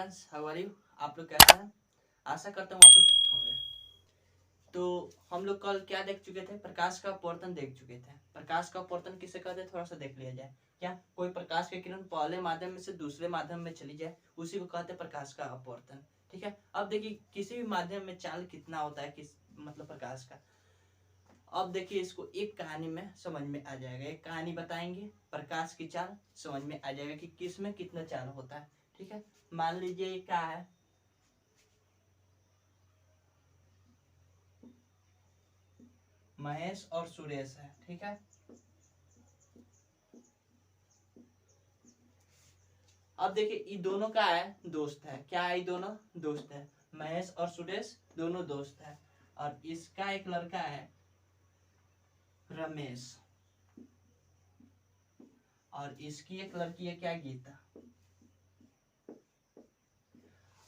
Friends, how are you? आप लोग कैसे हैं? आशा करता हूँ आप लोग ठीक होंगे। तो हम लोग कल क्या देख चुके थे? प्रकाश का अपवर्तन देख चुके थे। प्रकाश का अपवर्तन किसे कहते हैं, थोड़ा सा देख लिया जाए। क्या कोई प्रकाश की किरण पहले माध्यम में से दूसरे माध्यम में चली जाए, उसी को कहते हैं प्रकाश का अपवर्तन। ठीक है, अब देखिए किसी भी माध्यम में चाल कितना होता है, किस मतलब प्रकाश का। अब देखिए इसको एक कहानी में समझ में आ जाएगा। एक कहानी बताएंगे, प्रकाश की चाल समझ में आ जाएगा कि किस में कितना चाल होता है। ठीक है, मान लीजिए ये क्या है, महेश और सुरेश है। ठीक है, अब देखिए ये दोनों का है, दोस्त है। क्या है, ये दोनों दोस्त है। महेश और सुरेश दोनों दोस्त है। और इसका एक लड़का है रमेश, और इसकी एक लड़की है क्या, गीता।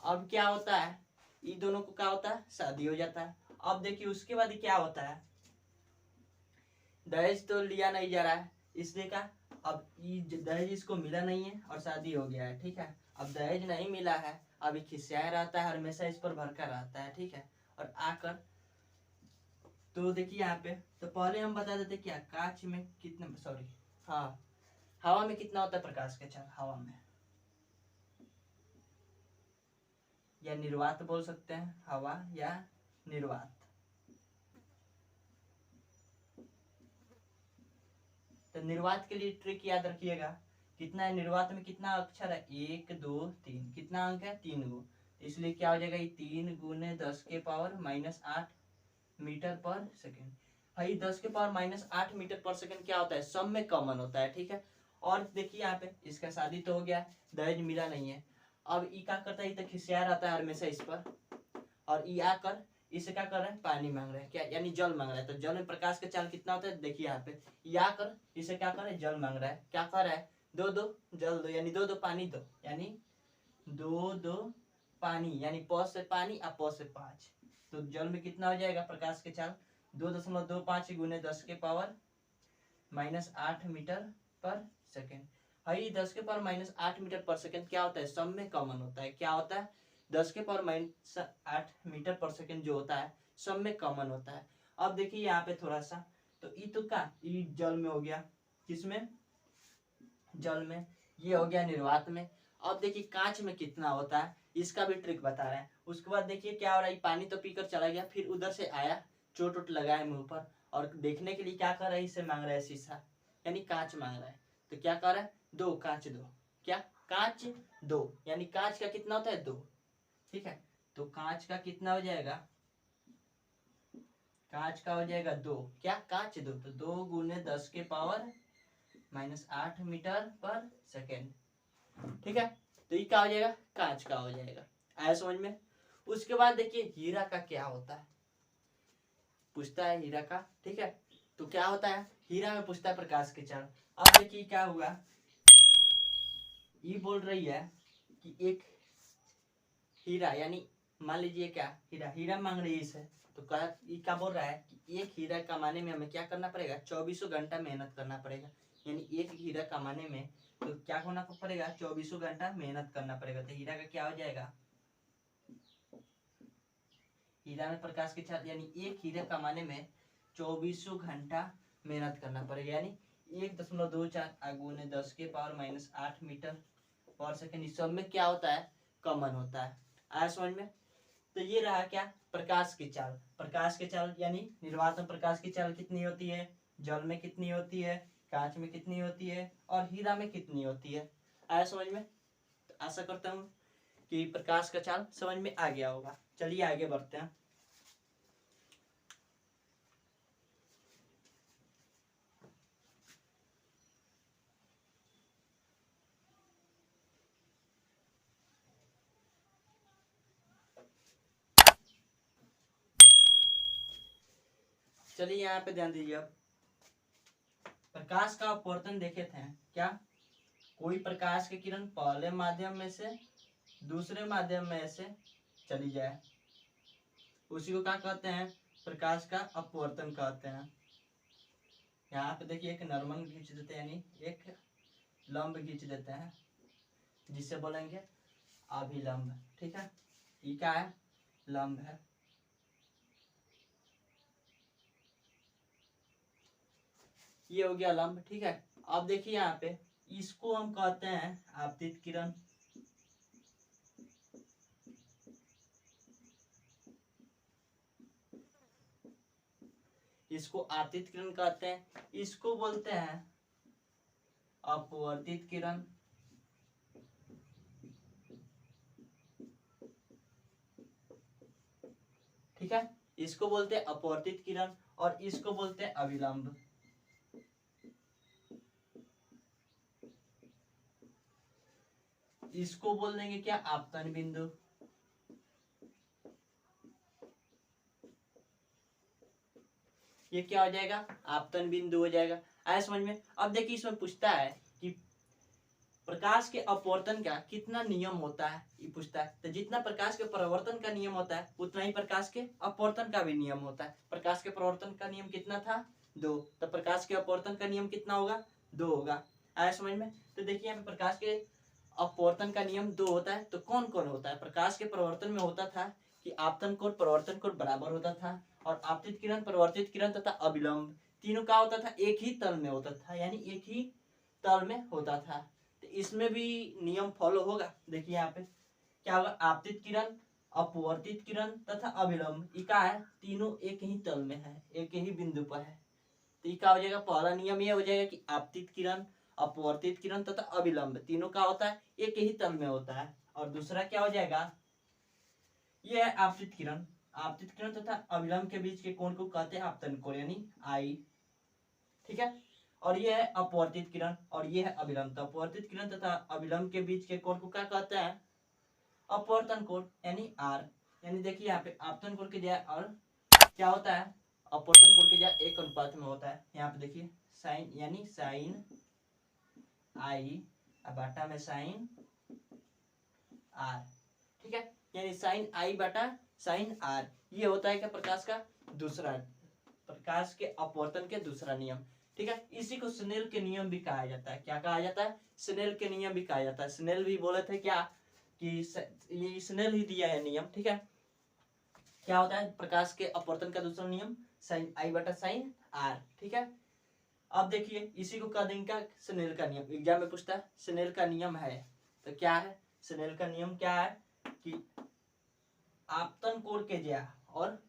अब क्या होता है, ये दोनों को क्या होता है, शादी हो जाता है। अब देखिए उसके बाद क्या होता है, दहेज तो लिया नहीं जा रहा है इसलिए का, अब ये दहेज इसको मिला नहीं है और शादी हो गया है। ठीक है, अब दहेज नहीं मिला है, अभी खिसियाया रहता है, हमेशा इस पर भड़का रहता है। ठीक है, और आकर तो देखिए यहाँ पे, तो पहले हम बता देते क्या, कांच में कितना, सॉरी, हाँ, हवा में कितना होता है प्रकाश का चाल, हवा में, या निर्वात बोल सकते हैं, हवा या निर्वात। तो निर्वात के लिए ट्रिक याद रखिएगा, कितना है निर्वात में, कितना अक्षर है, 1 2 3, कितना अंक है, 3 गो। इसलिए क्या हो जाएगा, ये 3 गुने 10 के पावर -8 मीटर पर सेकेंड। भाई 10 के पावर -8 मीटर पर सेकेंड क्या होता है, सब में कॉमन होता है। ठीक है, और देखिए यहाँ पे इसका शादी तो हो गया, दहेज मिला नहीं है। अब ई क्या करता है, तो खिसिया रहता है हमेशा इस पर, और ई आकर इसे क्या कर रहा है, पानी मांग रहा है, क्या यानी जल मांग रहा है। तो जल में प्रकाश का चाल कितना होता है, देखिए यहाँ पे, या कर इसे क्या कर रहा है, जल मांग रहा है। क्या कर रहा है, दो दो जल दो, यानी दो दो पानी दो, यानी दो दो पानी, यानी प से पानी और प से 5। तो जल में कितना हो जाएगा प्रकाश के चाल, 2.25 गुने 10 के पावर -8 मीटर पर सेकेंड। भाई 10 के पावर -8 मीटर पर सेकेंड क्या होता है, सब में कॉमन होता है। क्या होता है, 10 के पावर -8 मीटर पर सेकेंड जो होता है सब में कॉमन होता है। अब देखिए यहाँ पे थोड़ा सा, तो ई तो का ई जल में हो गया, किसमें, जल में, ये हो गया निर्वात में। अब देखिए कांच में कितना होता है, इसका भी ट्रिक बता रहे हैं। उसके बाद देखिए क्या हो रहा है, पानी तो पीकर चला गया, फिर उधर से आया, चोट उट लगाया मुंह पर, और देखने के लिए क्या कर रहा है, इसे मांग रहा है शीशा, यानी कांच मांग रहा है। तो क्या कर रहा है, दो कांच दो, क्या कांच दो, यानी कांच का कितना होता है, 2। ठीक है, तो कांच का कितना हो जाएगा, कांच का हो जाएगा 2, क्या कांच 2, तो 2 गुने 10 के पावर -8 मीटर पर सेकेंड। ठीक है, तो ये क्या हो जाएगा, कांच का हो जाएगा। आया समझ में? उसके बाद देखिए हीरा का क्या होता है, पूछता है हीरा का। ठीक है, तो क्या होता है, हीरा में पूछता है प्रकाश के चाल। अब देखिए क्या हुआ, ये बोल रही है कि एक हीरा, यानी मान लीजिए क्या, हीरा हीरा मांग रही है इसे, तो क्या बोल रहा है कि एक हीरा कमाने में हमें क्या करना पड़ेगा, 24 घंटा मेहनत करना पड़ेगा। यानी एक हीरा कमाने में तो क्या होना पड़ेगा, 24 घंटा मेहनत करना पड़ेगा। तो हीरा का क्या हो जाएगा, हीरा में प्रकाश की चाल, यानी एक हीरा कमाने में 24 घंटा मेहनत करना पड़ेगा, यानी 1.24 गुने 10 के पावर -8 मीटर पर सेकेंड। इस सब में क्या होता है, कॉमन होता है। आया समझ में? तो ये रहा क्या, प्रकाश की चाल। प्रकाश की चाल यानी निर्वात में प्रकाश की चाल कितनी होती है, जल में कितनी होती है, कांच में कितनी होती है, और हीरा में कितनी होती है। आया समझ में? तो आशा करता हूँ कि प्रकाश का चाल समझ में आ गया होगा। चलिए आगे बढ़ते हैं। चलिए यहाँ पे ध्यान दीजिए। अब प्रकाश का अपवर्तन देखे थे क्या, कोई प्रकाश की किरण पहले माध्यम में से दूसरे माध्यम में से चली जाए, उसी को क्या कहते हैं, प्रकाश का अपवर्तन कहते हैं। यहाँ पे देखिए एक नॉर्मल खींच देते हैं, यानी एक लंब खींच देते हैं, जिससे बोलेंगे अभिलंब। ठीक है, ये क्या है, लंब है। ये हो गया लंब। ठीक है, अब देखिए यहाँ पे इसको हम कहते हैं आपतित किरण। इसको आपतित किरण कहते हैं। इसको बोलते हैं अपवर्तित किरण। ठीक है, इसको बोलते हैं अपवर्तित किरण और इसको बोलते हैं अविलंब। इसको बोल देंगे क्या, आपतन बिंदु। ये क्या हो जाएगा, आपतन बिंदु हो जाएगा। आया समझ में। अब देखिए इसमें पूछता है कि प्रकाश के अपवर्तन का कितना नियम होता है, ये पूछता है। तो जितना प्रकाश के परावर्तन का नियम होता है उतना ही प्रकाश के अपवर्तन का भी नियम होता है। प्रकाश के परावर्तन का नियम कितना था, 2, तो प्रकाश के अपवर्तन का नियम कितना होगा, 2 होगा। आया समझ में। तो देखिए यहाँ पे प्रकाश के अपवर्तन का नियम 2 होता है। तो कौन कौन होता है, प्रकाश के परावर्तन में होता था कि आपतन कोण परावर्तन कोण बराबर होता था, और आपतित किरण, परावर्तित किरण तथा अविलंब तीनों का होता था एक ही तल में होता था, यानी एक ही तल में होता था। तो इसमें भी नियम फॉलो होगा। देखिए यहाँ पे क्या होगा, आपतित किरण, अपवर्तित किरण तथा अविलंब, ये क्या है, तीनों एक ही तल में है, एक ही बिंदु पर है। तो ये क्या हो जाएगा, पहला नियम ये हो जाएगा कि आपतित किरण, अपवर्तित किरण तथा अविलंब तीनों का होता है एक ही तल में होता है। और दूसरा क्या हो जाएगा, ये है आपतित किरण। आपतित किरण तथा अविलंब के बीच के कोण को कहते हैं आपतन कोण, यानी आई। ठीक है, और ये है अपवर्तित किरण और ये है अविलंब। तो अपवर्तित किरण तथा अविलंब के बीच के कोण को क्या कहते हैं, अपवर्तन कोण, यानी आर। यानी देखिए यहाँ पे आपतन कोण की जगह और क्या होता है, अपवर्तन कोण की जगह एक अनुपात में होता है। यहाँ पे देखिए साइन, यानी साइन आई बटा में साइन आर। ठीक है, यानी साइन आई बटा साइन आर, ये होता है क्या, प्रकाश का दूसरा, प्रकाश के अपवर्तन के दूसरा नियम। ठीक है, इसी को स्नेल के नियम भी कहा जाता है। क्या कहा जाता है, स्नेल के नियम भी कहा जाता है। स्नेल भी बोले थे क्या कि ये स्नेल ही दिया है नियम। ठीक है, क्या होता है, प्रकाश के अपवर्तन का दूसरा नियम साइन आई बटा साइन आर। ठीक है, अब देखिए इसी को कह देंगे क्या, स्नेल का नियम। एग्जाम में पूछता है स्नेल का नियम है, तो क्या है स्नेल का नियम, क्या है कि आपतन कोण के ज्या और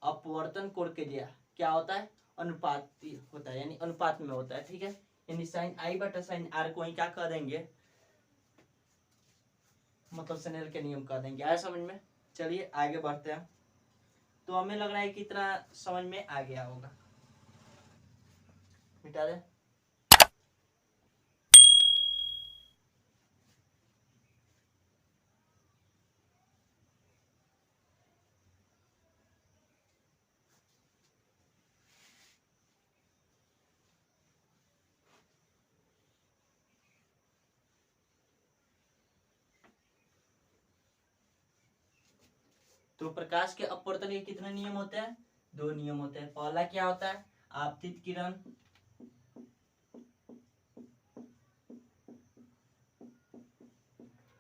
अपवर्तन कोण के ज्या क्या होता है, अनुपाती होता है, यानी अनुपात में होता है। ठीक है, यानी साइन आई बटा साइन आर को ही क्या कह देंगे, मतलब स्नेल के नियम कह देंगे। आया समझ में। चलिए आगे बढ़ते हैं। तो हमें लग रहा है कि इतना समझ में आ गया होगा, मिटा दे। तो प्रकाश के अपवर्तन के कितने नियम होते हैं, 2 नियम होते हैं। पहला क्या होता है, आपतित किरण,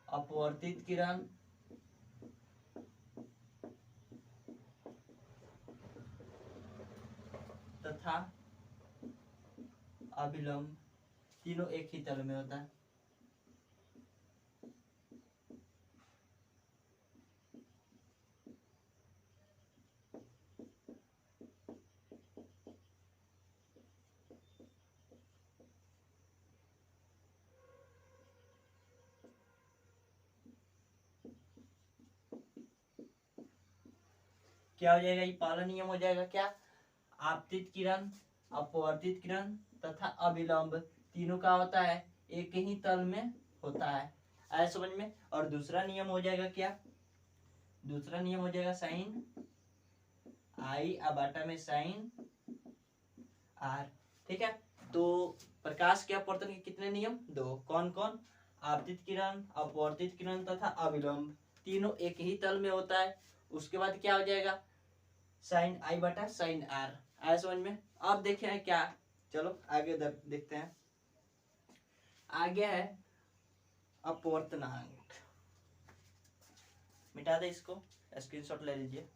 अपवर्तित किरण तथा अविलंब तीनों एक ही तल में होता है। क्या हो जाएगा, ये पहला नियम हो जाएगा क्या, आपतित किरण, अपवर्तित किरण तथा अविलंब तीनों का होता है एक ही तल में होता है। ऐसा समझ में। और दूसरा नियम हो जाएगा क्या, दूसरा नियम हो जाएगा साइन आई बटा में साइन आर। ठीक है, तो प्रकाश के अपवर्तन के कितने नियम, 2। कौन कौन, आपतित किरण, अपवर्तित किरण तथा अविलंब तीनों एक ही तल में होता है। उसके बाद क्या हो जाएगा, साइन आई बटा साइन आर। आया समझ में। अब देखे हैं क्या, चलो आगे देखते हैं। आगे है अपवर्तनांक। मिटा दे इसको, स्क्रीनशॉट ले लीजिए।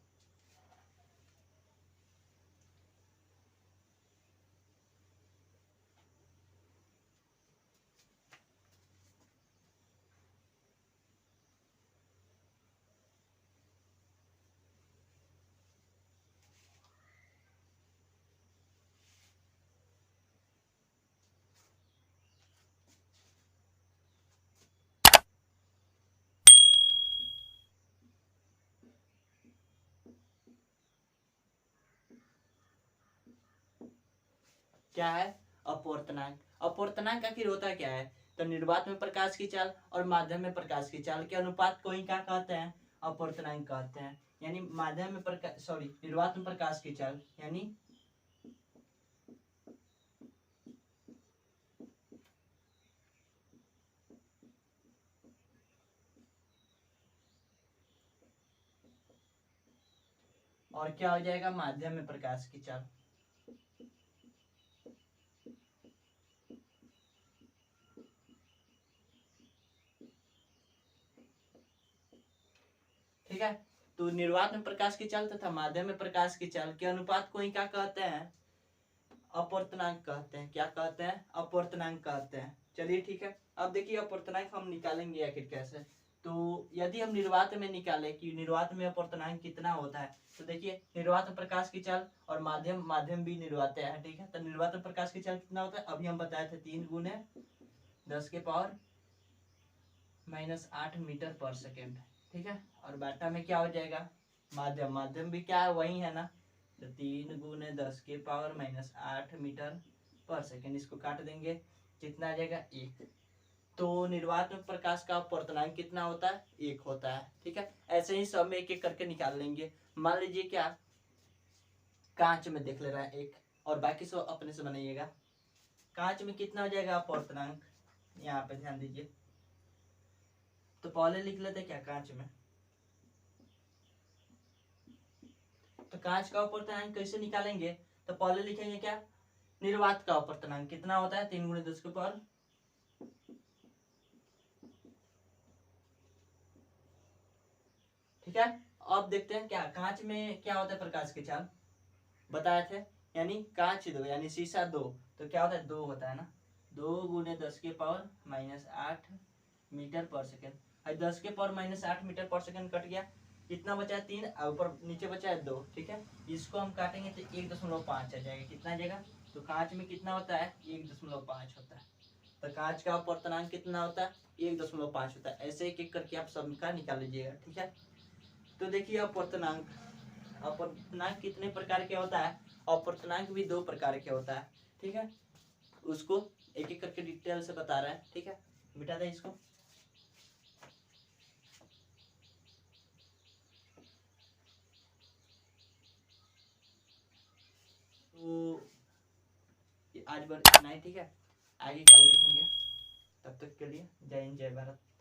क्या है? अपवर्तनांक। अपवर्तनांक आखिर होता क्या है? तो निर्वात में प्रकाश की चाल और माध्यम में प्रकाश की चाल के अनुपात को ही क्या कहते हैं? अपवर्तनांक कहते हैं। यानी माध्यम में प्रकाश, सॉरी, निर्वात में प्रकाश की चाल यानी और क्या हो जाएगा? माध्यम में प्रकाश की चाल। ठीक है, तो निर्वात में प्रकाश की चाल तथा माध्यम में प्रकाश की चाल के अनुपात को ही क्या कहते हैं? अपवर्तनांक कहते हैं। क्या कहते हैं? अपवर्तनांक कहते हैं। चलिए ठीक है, अब देखिए अपवर्तनांक हम निकालेंगे आखिर कैसे। तो यदि हम निर्वात में निकाले कि निर्वात में अपवर्तनांक कितना होता है, तो देखिए निर्वात में प्रकाश की चाल और माध्यम, माध्यम भी निर्वात है, ठीक है। तो निर्वात में प्रकाश की चाल कितना होता है? अभी हम बताए थे 3 गुने 10 के पावर -8 मीटर पर सेकेंड, ठीक है। और बाटा में क्या हो जाएगा? माध्यम, माध्यम भी क्या है? वही है ना। तो 3 गुने 10 के पावर -8 मीटर पर सेकेंड, इसको काट देंगे, कितना आ जाएगा? 1। तो निर्वात में प्रकाश का अपवर्तनांक कितना होता है? 1 होता है, ठीक है। ऐसे ही सब में एक एक करके निकाल लेंगे। मान लीजिए क्या, कांच में देख ले रहा है एक, और बाकी सब अपने से बनाइएगा। कांच में कितना हो जाएगा अपवर्तनांक? यहाँ पे ध्यान दीजिए। तो पहले लिख लेते क्या कांच में। तो कांच का अपवर्तनांक कैसे निकालेंगे? तो पहले लिखेंगे क्या? निर्वात का अपवर्तनांक कितना होता है? 3 गुणे 10 के पावर, ठीक है। अब देखते हैं क्या कांच में क्या होता है? प्रकाश की चाल बताए थे, यानी कांच 2 यानी शीशा 2, तो क्या होता है? 2 होता है ना। 2 गुने 10 के पावर -8 मीटर पर सेकेंड। 10 के पावर -8 मीटर पर सेकेंड कट गया, कितना बचा है? 3, ऊपर नीचे बचा है 2, ठीक है। इसको हम काटेंगे तो 1.5 आ जाएगा। कितना आ जाएगा? तो कांच में कितना होता है? 1.5 होता है। तो कांच का अपवर्तनांक कितना होता है? 1.5 होता है। ऐसे एक एक करके आप सबका निकाल लीजिएगा, ठीक है। तो देखिए अपवर्तनांक, अपवर्तनांक कितने प्रकार के होता है? अपवर्तनांक भी 2 प्रकार के होता है, ठीक है। उसको एक एक करके डिटेल से बता रहे हैं, ठीक है। मिटा दे इसको। तो आज बार इतना ही, ठीक है। आगे कल देखेंगे। तब तक के लिए जय हिंद, जय भारत।